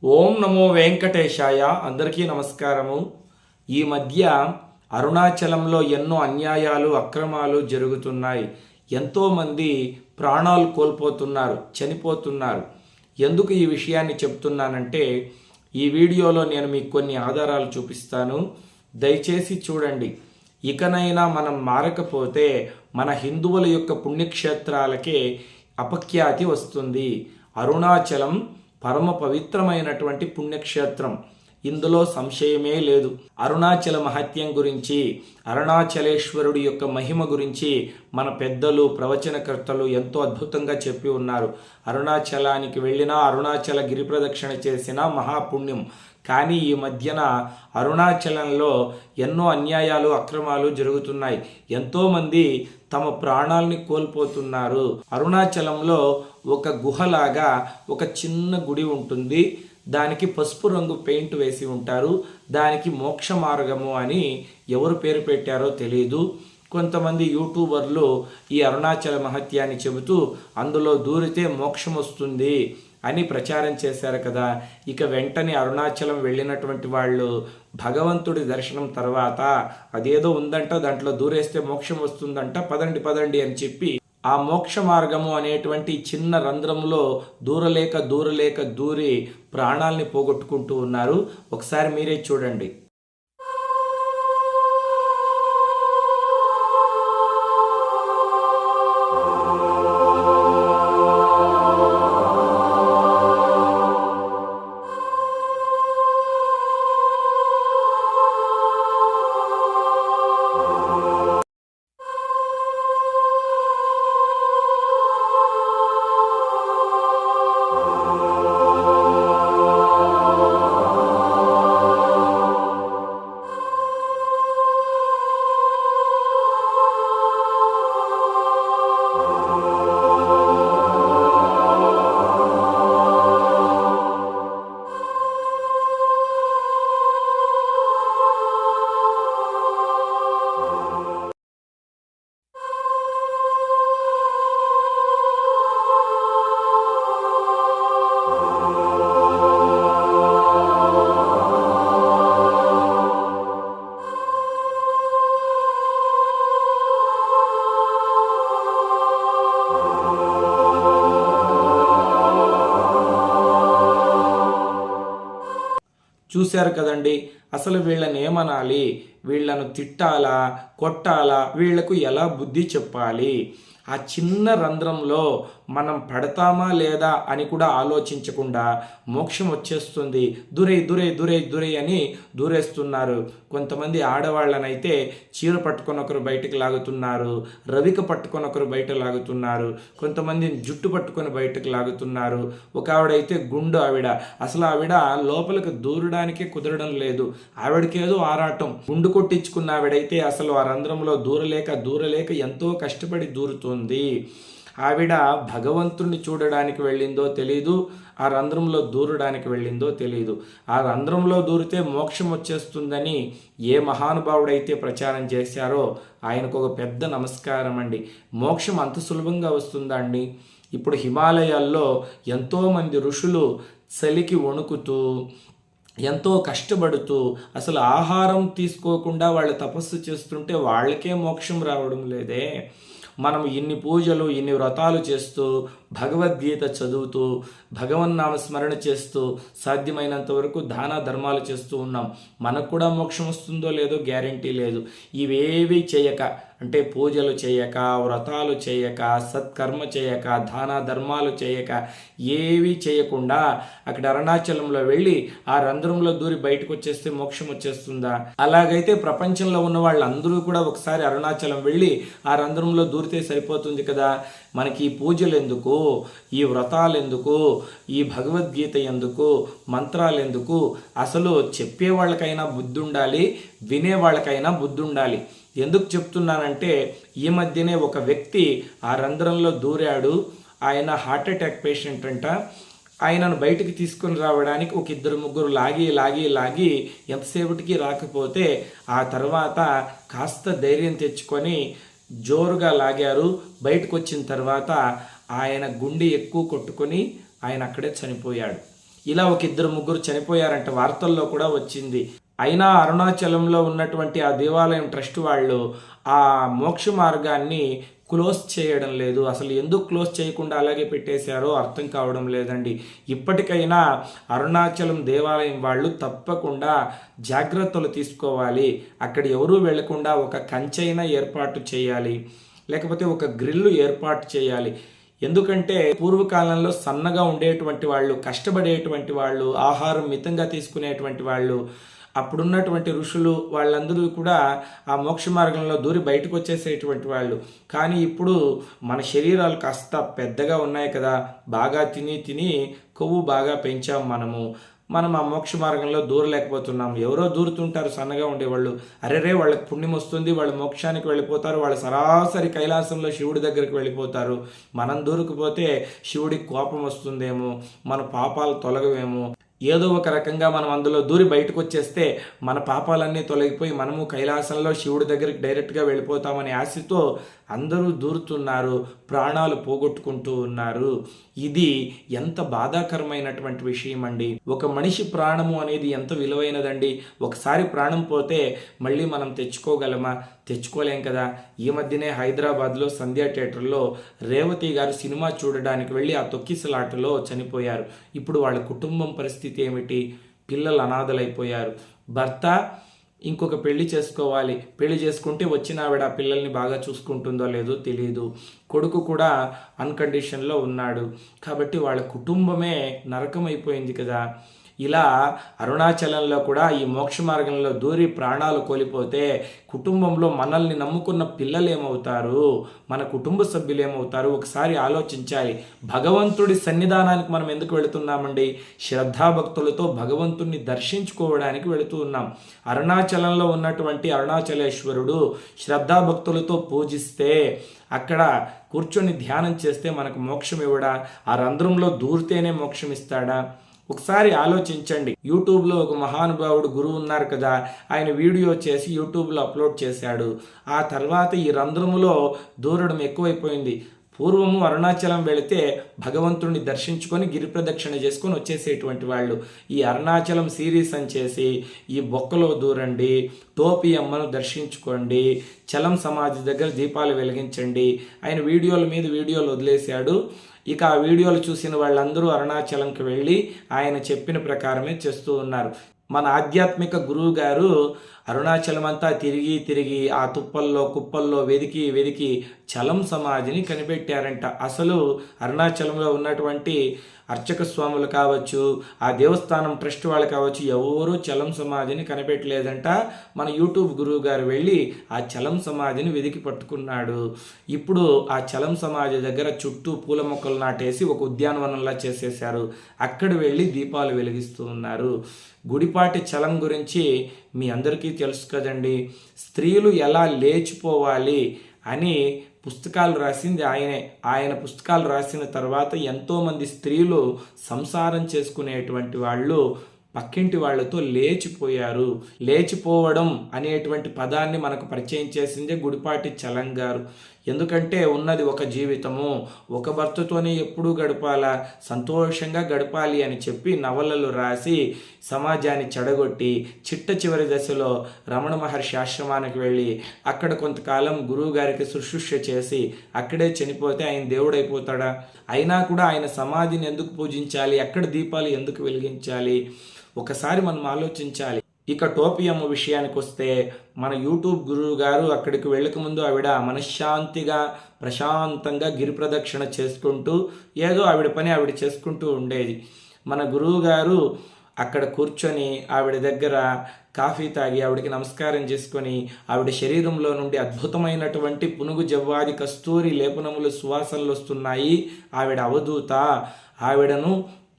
ఓం నమో వెంకటేశాయ. అందరికీ నమస్కారము. ఈ మధ్య అరుణాచలంలో ఎన్నో అన్యాయాలు అక్రమాలు జరుగుతున్నాయి. ఎంతోమంది ప్రాణాలు కోల్పోతున్నారు, చనిపోతున్నారు. ఎందుకు ఈ విషయాన్ని చెప్తున్నానంటే ఈ వీడియోలో నేను మీకు కొన్ని ఆధారాలు చూపిస్తాను. దయచేసి చూడండి. ఇకనైనా మనం మారకపోతే మన హిందువుల యొక్క పుణ్యక్షేత్రాలకే అపఖ్యాతి వస్తుంది. అరుణాచలం పరమ పవిత్రమైనటువంటి పుణ్యక్షేత్రం, ఇందులో సంశయమే లేదు. అరుణాచల మహత్యం గురించి, అరుణాచలేశ్వరుడి యొక్క మహిమ గురించి మన పెద్దలు ప్రవచనకర్తలు ఎంతో అద్భుతంగా చెప్పి ఉన్నారు. అరుణాచలానికి వెళ్ళినా, అరుణాచల గిరి ప్రదక్షిణ చేసినా మహాపుణ్యం. కానీ ఈ మధ్యన అరుణాచలంలో ఎన్నో అన్యాయాలు అక్రమాలు జరుగుతున్నాయి. ఎంతోమంది తమ ప్రాణాలని కోల్పోతున్నారు. అరుణాచలంలో ఒక గుహలాగా ఒక చిన్న గుడి ఉంటుంది. దానికి పసుపు రంగు పెయింట్ వేసి ఉంటారు. దానికి మోక్ష మార్గము అని ఎవరు పేరు పెట్టారో తెలియదు. కొంతమంది యూట్యూబర్లు ఈ అరుణాచల మహత్యాన్ని చెబుతూ అందులో దూరితే మోక్షం వస్తుంది అని ప్రచారం చేశారు కదా. ఇక వెంటనే అరుణాచలం వెళ్ళినటువంటి వాళ్ళు భగవంతుడి దర్శనం తర్వాత అదేదో ఉందంట, దాంట్లో దూరేస్తే మోక్షం వస్తుందంట, పదండి పదండి అని చెప్పి ఆ మోక్ష మార్గము అనేటువంటి చిన్న రంధ్రంలో దూరలేక దూరి ప్రాణాల్ని పోగొట్టుకుంటూ ఉన్నారు. ఒకసారి మీరే చూడండి. చూశారు కదండి. అసలు వీళ్ళని ఏమనాలి? వీళ్ళను తిట్టాలా, కొట్టాలా? వీళ్లకు ఎలా బుద్ధి చెప్పాలి? ఆ చిన్న రంధ్రంలో మనం పడతామా లేదా అని కూడా ఆలోచించకుండా మోక్షం వచ్చేస్తుంది, దురై అని దూరేస్తున్నారు. కొంతమంది ఆడవాళ్ళనైతే చీర పట్టుకొని ఒకరు బయటకు లాగుతున్నారు, రవిక పట్టుకొని ఒకరు బయట లాగుతున్నారు, కొంతమంది జుట్టు పట్టుకొని బయటకు లాగుతున్నారు. ఒక ఆవిడైతే గుండు ఆవిడ, అసలు ఆవిడ లోపలికి దూరడానికే కుదరడం లేదు. ఆవిడకేదో ఆరాటం. గుండు కొట్టించుకున్న ఆవిడైతే అసలు ఆ రంధ్రంలో దూరలేక ఎంతో కష్టపడి దూరుతుంది. ఆవిడ భగవంతుణ్ణి చూడడానికి వెళ్ళిందో తెలీదు, ఆ రంధ్రంలో దూరడానికి వెళ్ళిందో తెలీదు. ఆ రంధ్రంలో దూరితే మోక్షం వచ్చేస్తుందని ఏ మహానుభావుడైతే ప్రచారం చేశారో ఆయనకు ఒక పెద్ద నమస్కారం అండి. మోక్షం అంత సులభంగా వస్తుందా అండి? ఇప్పుడు హిమాలయాల్లో ఎంతోమంది ఋషులు చలికి వణుకుతూ ఎంతో కష్టపడుతూ అసలు ఆహారం తీసుకోకుండా వాళ్ళు తపస్సు చేస్తుంటే వాళ్ళకే మోక్షం రావడం లేదే. మనం ఇన్ని పూజలు, ఇన్ని వ్రతాలు చేస్తూ, భగవద్గీత చదువుతూ, భగవన్నామ స్మరణ చేస్తూ, సాధ్యమైనంత వరకు దాన ధర్మాలు చేస్తూ ఉన్నాం. మనకు కూడా మోక్షం వస్తుందో లేదో గ్యారంటీ లేదు. ఇవేవి చేయక, అంటే పూజలు చేయక, వ్రతాలు చేయక, సత్కర్మ చేయక, దాన ధర్మాలు చేయక, ఏవి చేయకుండా అక్కడ అరుణాచలంలో వెళ్ళి ఆ రంధ్రంలో దూరి బయటకు వచ్చేస్తే మోక్షం వచ్చేస్తుందా? అలాగైతే ప్రపంచంలో ఉన్న వాళ్ళందరూ కూడా ఒకసారి అరుణాచలం వెళ్ళి ఆ రంధ్రంలో దూరితే సరిపోతుంది కదా. మనకి ఈ పూజలు ఎందుకు, ఈ వ్రతాలు ఎందుకు, ఈ భగవద్గీత ఎందుకు, మంత్రాలు ఎందుకు? అసలు చెప్పే వాళ్ళకైనా బుద్ధి ఉండాలి, వినే వాళ్ళకైనా బుద్ధి ఉండాలి. ఎందుకు చెప్తున్నానంటే ఈ మధ్యనే ఒక వ్యక్తి ఆ రంధ్రంలో దూరాడు. ఆయన హార్ట్ అటాక్ పేషెంట్ అంట. ఆయనను బయటికి తీసుకొని రావడానికి ఒక ఇద్దరు ముగ్గురు లాగి ఎంతసేపటికి రాకపోతే ఆ తర్వాత కాస్త ధైర్యం తెచ్చుకొని జోరుగా లాగారు. బయటకు వచ్చిన తర్వాత ఆయన గుండె ఎక్కువ కొట్టుకొని ఆయన అక్కడే చనిపోయాడు. ఇలా ఒక ఇద్దరు ముగ్గురు చనిపోయారంట, వార్తల్లో కూడా వచ్చింది. అయినా అరుణాచలంలో ఉన్నటువంటి ఆ దేవాలయం ట్రస్ట్ వాళ్ళు ఆ మోక్ష మార్గాన్ని క్లోజ్ చేయడం లేదు. అసలు ఎందుకు క్లోజ్ చేయకుండా అలాగే పెట్టేశారో అర్థం కావడం లేదండి. ఇప్పటికైనా అరుణాచలం దేవాలయం వాళ్ళు తప్పకుండా జాగ్రత్తలు తీసుకోవాలి. అక్కడ ఎవరూ వెళ్లకుండా ఒక కంచైనా ఏర్పాటు చేయాలి, లేకపోతే ఒక గ్రిల్లు ఏర్పాటు చేయాలి. ఎందుకంటే పూర్వకాలంలో సన్నగా ఉండేటువంటి వాళ్ళు, కష్టపడేటువంటి వాళ్ళు, ఆహారం మితంగా తీసుకునేటువంటి వాళ్ళు, అప్పుడున్నటువంటి ఋషులు వాళ్ళందరూ కూడా ఆ మోక్ష మార్గంలో దూరి బయటకు వచ్చేసేటువంటి వాళ్ళు. కానీ ఇప్పుడు మన శరీరాలు కాస్త పెద్దగా ఉన్నాయి కదా, బాగా తిని కొవ్వు బాగా పెంచాం మనం ఆ మోక్ష మార్గంలో దూరలేకపోతున్నాం. ఎవరో దూరుతుంటారు సన్నగా ఉండేవాళ్ళు, అరేరే వాళ్ళకి పుణ్యం వస్తుంది, వాళ్ళు మోక్షానికి వెళ్ళిపోతారు, వాళ్ళు సరాసరి కైలాసంలో శివుడి దగ్గరికి వెళ్ళిపోతారు. మనం దూరకపోతే శివుడికి కోపం వస్తుందేమో, మన పాపాలు తొలగవేమో, ఏదో ఒక రకంగా మనం అందులో దూరి బయటకు వచ్చేస్తే మన పాపాలన్నీ తొలగిపోయి మనము కైలాసంలో శివుడి దగ్గరికి డైరెక్ట్గా వెళ్ళిపోతామనే ఆశతో అందరూ దూరుతున్నారు, ప్రాణాలు పోగొట్టుకుంటూ ఉన్నారు. ఇది ఎంత బాధాకరమైనటువంటి విషయం అండి. ఒక మనిషి ప్రాణము అనేది ఎంత విలువైనదండి. ఒకసారి ప్రాణం పోతే మళ్ళీ మనం తెచ్చుకోగలమా? తెచ్చుకోలేం కదా. ఈ మధ్యనే హైదరాబాద్లో సంధ్యా థియేటర్లో రేవతి గారు సినిమా చూడడానికి వెళ్ళి ఆ తొక్కిసలాటలో చనిపోయారు. ఇప్పుడు వాళ్ళ కుటుంబం పరిస్థితి ఏమిటి? పిల్లలు అనాథలైపోయారు. భర్త ఇంకొక పెళ్లి చేసుకోవాలి, పెళ్లి చేసుకుంటే వచ్చిన ఆవిడ ఆ పిల్లల్ని బాగా చూసుకుంటుందో లేదో తెలియదు. కొడుకు కూడా అన్కండిషన్లో ఉన్నాడు. కాబట్టి వాళ్ళ కుటుంబమే నరకమైపోయింది కదా. ఇలా అరుణాచలంలో కూడా ఈ మోక్ష మార్గంలో దూరి ప్రాణాలు కోల్పోతే కుటుంబంలో మనల్ని నమ్ముకున్న పిల్లలు ఏమవుతారు, మన కుటుంబ సభ్యులు ఏమవుతారు? ఒకసారి ఆలోచించాలి. భగవంతుడి సన్నిధానానికి మనం ఎందుకు వెళుతున్నామండి? శ్రద్ధాభక్తులతో భగవంతుడిని దర్శించుకోవడానికి వెళుతూ ఉన్నాం. అరుణాచలంలో ఉన్నటువంటి అరుణాచలేశ్వరుడు శ్రద్ధాభక్తులతో పూజిస్తే, అక్కడ కూర్చొని ధ్యానం చేస్తే మనకు మోక్షం ఇవ్వడా? ఆ రంధ్రంలో దూరితేనే మోక్షం ఇస్తాడా? ఒకసారి ఆలోచించండి. యూట్యూబ్లో ఒక మహానుభావుడు గురువు ఉన్నారు కదా, ఆయన వీడియో చేసి యూట్యూబ్లో అప్లోడ్ చేశాడు. ఆ తర్వాత ఈ రంధ్రములో దూరడం ఎక్కువైపోయింది. పూర్వము అరుణాచలం వెళితే భగవంతుడిని దర్శించుకొని గిరి ప్రదక్షిణ చేసుకొని వచ్చేసేటువంటి వాళ్ళు. ఈ అరుణాచలం సిరీస్ అని చేసి ఈ బొక్కలో దూరండి, టోపీ అమ్మను దర్శించుకోండి, చలం సమాధి దగ్గర దీపాలు వెలిగించండి. ఆయన వీడియోల మీద వీడియోలు వదిలేశాడు. ఇక ఆ వీడియోలు చూసిన వాళ్ళందరూ అరుణాచలంకి వెళ్ళి ఆయన చెప్పిన ప్రకారమే చేస్తూ ఉన్నారు. మన ఆధ్యాత్మిక గురువు గారు అరుణాచలం అంతా తిరిగి ఆ తుప్పల్లో కుప్పల్లో వెదికి చలం సమాధిని కనిపెట్టారంట. అసలు అరుణాచలంలో ఉన్నటువంటి అర్చక స్వాములు కావచ్చు, ఆ దేవస్థానం ట్రస్ట్ వాళ్ళు కావచ్చు, ఎవరూ చలం సమాధిని కనిపెట్టలేదంట. మన యూట్యూబ్ గురువు గారు వెళ్ళి ఆ చలం సమాధిని వెదికి పట్టుకున్నాడు. ఇప్పుడు ఆ చలం సమాధి దగ్గర చుట్టూ పూల మొక్కలు నాటేసి ఒక ఉద్యానవనంలా చేసేశారు. అక్కడ వెళ్ళి దీపాలు వెలిగిస్తూ ఉన్నారు. గుడిపాటి చలం గురించి మీ అందరికీ తెలుసు కదండి. స్త్రీలు ఎలా లేచిపోవాలి అని పుస్తకాలు రాసింది ఆయనే. ఆయన పుస్తకాలు రాసిన తర్వాత ఎంతోమంది స్త్రీలు సంసారం చేసుకునేటువంటి వాళ్ళు పక్కింటి వాళ్లతో లేచిపోయారు. లేచిపోవడం అనేటువంటి పదాన్ని మనకు పరిచయం చేసిందే గుడిపాటి చలం గారు. ఎందుకంటే ఉన్నది ఒక జీవితము, ఒక భర్తతోనే ఎప్పుడూ గడపాలా, సంతోషంగా గడపాలి అని చెప్పి నవలలు రాసి సమాజాన్ని చెడగొట్టి చిట్ట చివరి దశలో రమణ మహర్షి ఆశ్రమానికి వెళ్ళి అక్కడ కొంతకాలం గురువు గారికి శుశ్రూష చేసి అక్కడే చనిపోతే ఆయన దేవుడైపోతాడా? అయినా కూడా ఆయన సమాధిని ఎందుకు పూజించాలి? అక్కడ దీపాలు ఎందుకు వెలిగించాలి? ఒకసారి మనం ఆలోచించాలి. ఇక టోపీ అమ్మ విషయానికి వస్తే, మన యూట్యూబ్ గురువు గారు అక్కడికి వెళ్ళకముందు ఆవిడ మనశ్శాంతిగా ప్రశాంతంగా గిరి ప్రదక్షిణ చేసుకుంటూ ఏదో ఆవిడ పని ఆవిడ చేసుకుంటూ ఉండేది. మన గురువు గారు అక్కడ కూర్చొని ఆవిడ దగ్గర కాఫీ తాగి ఆవిడకి నమస్కారం చేసుకొని ఆవిడ శరీరంలో నుండి అద్భుతమైనటువంటి పునుగు జవ్వాది కస్తూరి లేపనములు సువాసనలు వస్తున్నాయి, ఆవిడ అవధూత, ఆవిడను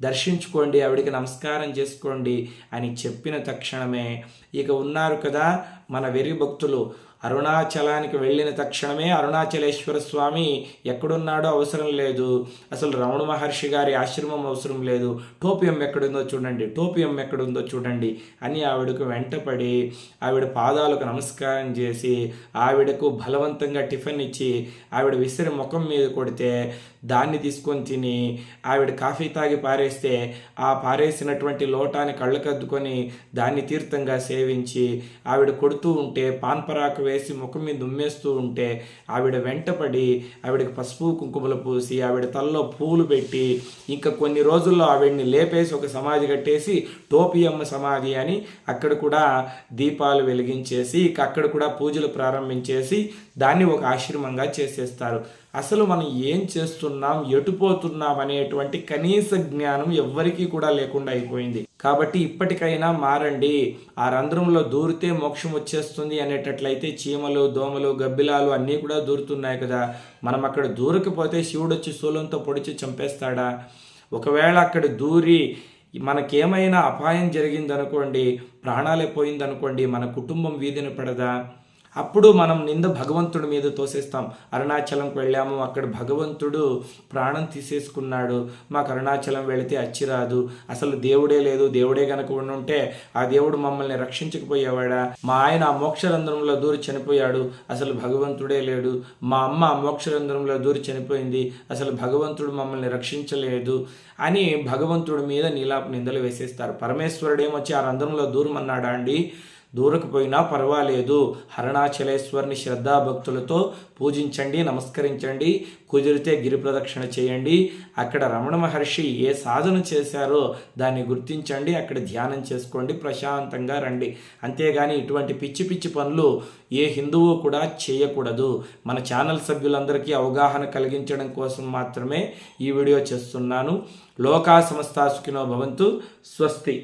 దర్శించుకోండి, ఆవిడికి నమస్కారం చేసుకోండి అని చెప్పిన తక్షణమే ఇక ఉన్నారు కదా మన వెర్రి భక్తులు, అరుణాచలానికి వెళ్ళిన తక్షణమే అరుణాచలేశ్వర స్వామి ఎక్కడున్నాడో అవసరం లేదు, అసలు రమణ మహర్షి గారి ఆశ్రమం అవసరం లేదు, టోపియం ఎక్కడుందో చూడండి అని ఆవిడకు వెంటపడి ఆవిడ పాదాలకు నమస్కారం చేసి ఆవిడకు బలవంతంగా టిఫిన్ ఇచ్చి ఆవిడ విసిరి ముఖం మీద కొడితే దాన్ని తీసుకొని తిని ఆవిడ కాఫీ తాగి పారేస్తే ఆ పారేసినటువంటి లోటాన్ని కళ్ళకద్దుకొని దాన్ని తీర్థంగా సేవించి ఆవిడ కొడుతూ ఉంటే పాన్పరాకు వేసి ముఖం మీద ఉమ్మేస్తూ ఉంటే ఆవిడ వెంటపడి ఆవిడకి పసుపు కుంకుమలు పూసి ఆవిడ తలలో పూలు పెట్టి ఇంకా కొన్ని రోజుల్లో ఆవిడ్ని లేపేసి ఒక సమాధి కట్టేసి టోపియమ్మ సమాధి అని అక్కడ కూడా దీపాలు వెలిగించేసి ఇక అక్కడ కూడా పూజలు ప్రారంభించేసి దాన్ని ఒక ఆశ్రమంగా చేసేస్తారు. అసలు మనం ఏం చేస్తున్నాం, ఎటుపోతున్నాం అనేటువంటి కనీస జ్ఞానం ఎవ్వరికీ కూడా లేకుండా అయిపోయింది. కాబట్టి ఇప్పటికైనా మారండి. ఆ రంధ్రంలో దూరితే మోక్షం వచ్చేస్తుంది అనేటట్లయితే చీమలు, దోమలు, గబ్బిలాలు అన్నీ కూడా దూరుతున్నాయి కదా. మనం అక్కడ దూరకపోతే శివుడు వచ్చి శూలంతో పొడిచి చంపేస్తాడా? ఒకవేళ అక్కడ దూరి మనకేమైనా అపాయం జరిగిందనుకోండి, ప్రాణాలే పోయిందనుకోండి, మన కుటుంబం వీధిన పడదా? అప్పుడు మనం నింద భగవంతుడి మీద తోసేస్తాం. అరుణాచలంకి వెళ్ళాము, అక్కడ భగవంతుడు ప్రాణం తీసేసుకున్నాడు, మాకు అరుణాచలం వెళితే అచ్చిరాదు, అసలు దేవుడే లేదు, దేవుడే కనుక ఉండుంటే ఆ దేవుడు మమ్మల్ని రక్షించకపోయేవాడా, మా ఆయన ఆ మోక్షరంధ్రంలో దూరి చనిపోయాడు, అసలు భగవంతుడే లేడు, మా అమ్మ ఆ మోక్షరంధ్రంలో దూరి చనిపోయింది, అసలు భగవంతుడు మమ్మల్ని రక్షించలేదు అని భగవంతుడి మీద నీలాపు నిందలు వేసేస్తారు. పరమేశ్వరుడేమొచ్చి ఆ రంధ్రంలో దూరమన్నాడా అండి? దూరకపోయినా పర్వాలేదు, అరుణాచలేశ్వరుని శ్రద్ధాభక్తులతో పూజించండి, నమస్కరించండి, కుదిరితే గిరి ప్రదక్షిణ చేయండి. అక్కడ రమణ మహర్షి ఏ సాధన చేశారో దాన్ని గుర్తించండి, అక్కడ ధ్యానం చేసుకోండి, ప్రశాంతంగా రండి. అంతేగాని ఇటువంటి పిచ్చి పిచ్చి పనులు ఏ హిందువు కూడా చేయకూడదు. మన ఛానల్ సభ్యులందరికీ అవగాహన కలిగించడం కోసం మాత్రమే ఈ వీడియో చేస్తున్నాను. లోకా సమస్తా సుఖినో భవంతు. స్వస్తి.